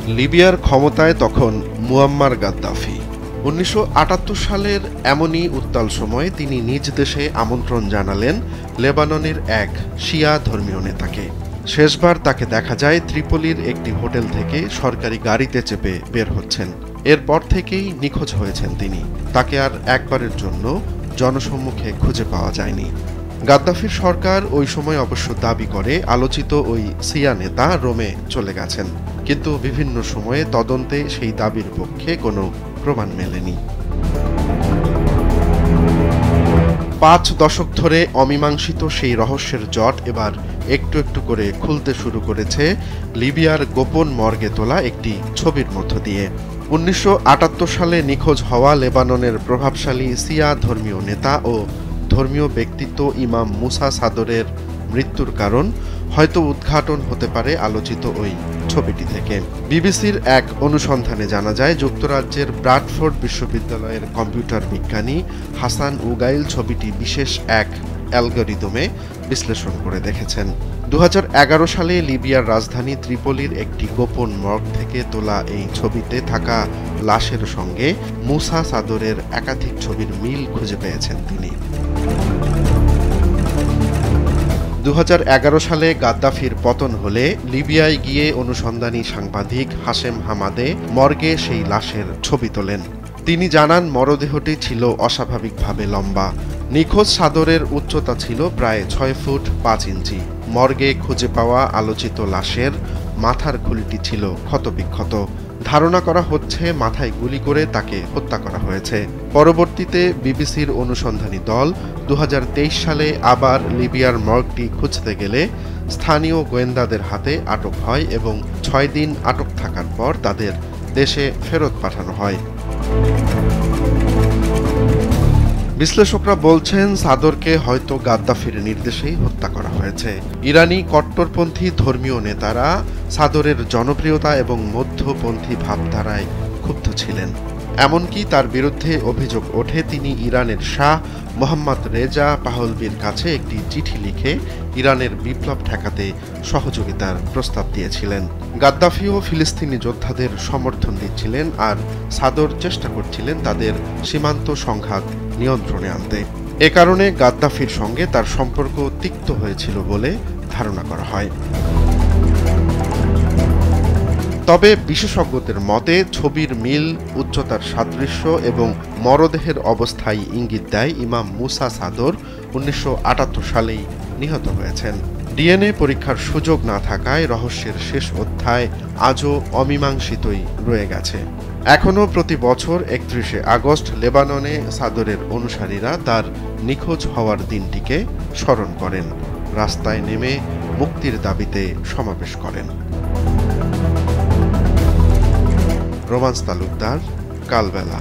লিবিয়ার ক্ষমতায় তখন মুয়াম্মার গাদ্দাফি। ১৯৭৮ সালের এমনই উত্তাল সময়ে তিনি নিজ দেশে আমন্ত্রণ জানালেন লেবাননের এক শিয়া ধর্মীয় নেতাকে। শেষবার তাকে দেখা যায় ত্রিপোলির একটি হোটেল থেকে সরকারি গাড়িতে চেপে বের হচ্ছেন। এরপর থেকেই নিখোঁজ হয়েছেন তিনি। তাকে আর একবারের জন্য জনসম্মুখে খুঁজে পাওয়া যায়নি। গাদ্দাফির সরকার ওই সময় অবশ্য দাবি করে আলোচিত ওই শিয়া নেতা রোমে চলে গেছেন, কিন্তু বিভিন্ন সময়ে তদন্তে সেই দাবির পক্ষে কোনো প্রমাণ মেলেনি। ৫ দশক ধরে অমীমাংসিত সেই রহস্যের জট এবার একটু একটু করে খুলতে শুরু করেছে লিবিয়ার গোপন মর্গে তোলা একটি ছবির মধ্য দিয়ে। ১৯৭৮ সালে নিখোঁজ হওয়া লেবাননের প্রভাবশালী শিয়া ধর্মীয় নেতা ও ধর্মীয় ব্যক্তিত্ব ইমাম মুসা সাদরের মৃত্যুর কারণ হয়তো উদ্ঘাটন হতে পারে আলোচিত ওই ছবিটি থেকে। বিবিসির এক অনুসন্ধানে জানা যায় যুক্তরাজ্যের ব্রাডফোর্ড বিশ্ববিদ্যালয়ের কম্পিউটার বিজ্ঞানী হাসান উগাইল ছবিটি বিশেষ এক অ্যালগরিদমে বিশ্লেষণ করে দেখেছেন। ২০১১ সালে লিবিয়ার রাজধানী ত্রিপোলির একটি গোপন মর্গ থেকে তোলা এই ছবিতে থাকা লাশের সঙ্গে মুসা সাদরের একাধিক ছবির মিল খুঁজে পেয়েছেন তিনি। ২০১১ সালে গাদ্দাফির পতন হলে লিবিয়ায় গিয়ে অনুসন্ধানী সাংবাদিক হাশেম হামাদে মর্গে সেই লাশের ছবি তোলেন। তিনি জানান মরদেহটি ছিল অস্বাভাবিকভাবে লম্বা। নিখোঁজ সাদরের উচ্চতা ছিল প্রায় ৬ ফুট ৫ ইঞ্চি। মর্গে খুঁজে পাওয়া আলোচিত লাশের মাথার খুলিটি ছিল ক্ষতবিক্ষত। ধারণা করা হচ্ছে মাথায় গুলি করে তাকে হত্যা করা হয়েছে। পরবর্তীতে বিবিসির অনুসন্ধানী দল ২০২৩ সালে আবার লিবিয়ার মর্গটি খুঁজতে গেলে স্থানীয় গোয়েন্দাদের হাতে আটক হয় এবং ৬ দিন আটক থাকার পর তাদের দেশে ফেরত পাঠানো হয়। বিশ্লেষকরা বলছেন সাদরকে হয়তো গাদ্দাফির নির্দেশেই হত্যা করা হয়েছে। ইরানি কট্টরপন্থী ধর্মীয় নেতারা সাদরের জনপ্রিয়তা এবং মধ্যপন্থী ভাবধারায় ক্ষুব্ধ ছিলেন। এমনকি তার বিরুদ্ধে অভিযোগ ওঠে তিনি ইরানের শাহ মোহাম্মদ রেজা পাহলভির কাছে একটি চিঠি লিখে ইরানের বিপ্লব ঠেকাতে সহযোগিতার প্রস্তাব দিয়েছিলেন। গাদ্দাফিও ফিলিস্তিনি যোদ্ধাদের সমর্থন দিচ্ছিলেন আর সাদর চেষ্টা করছিলেন তাদের সীমান্ত সংঘাত নিয়ন্ত্রণে আনতে। এ কারণে গাদ্দাফির সঙ্গে তার সম্পর্ক তিক্ত হয়েছিল বলে ধারণা করা হয়। তবে বিশেষজ্ঞদের মতে ছবির মিল, উচ্চতার সাদৃশ্য এবং মরদেহের অবস্থায় ইঙ্গিত দেয় ইমাম মুসা সাদর ১৯৭৮ সালেই নিহত হয়েছেন। ডিএনএ পরীক্ষার সুযোগ না থাকায় রহস্যের শেষ অধ্যায় আজও অমীমাংসিতই রয়ে গেছে। এখনও প্রতি বছর ৩১শে আগস্ট লেবাননে সাদরের অনুসারীরা তার নিখোঁজ হওয়ার দিনটিকে স্মরণ করেন, রাস্তায় নেমে মুক্তির দাবিতে সমাবেশ করেন। রোমান্স তালুকদার, কালবেলা।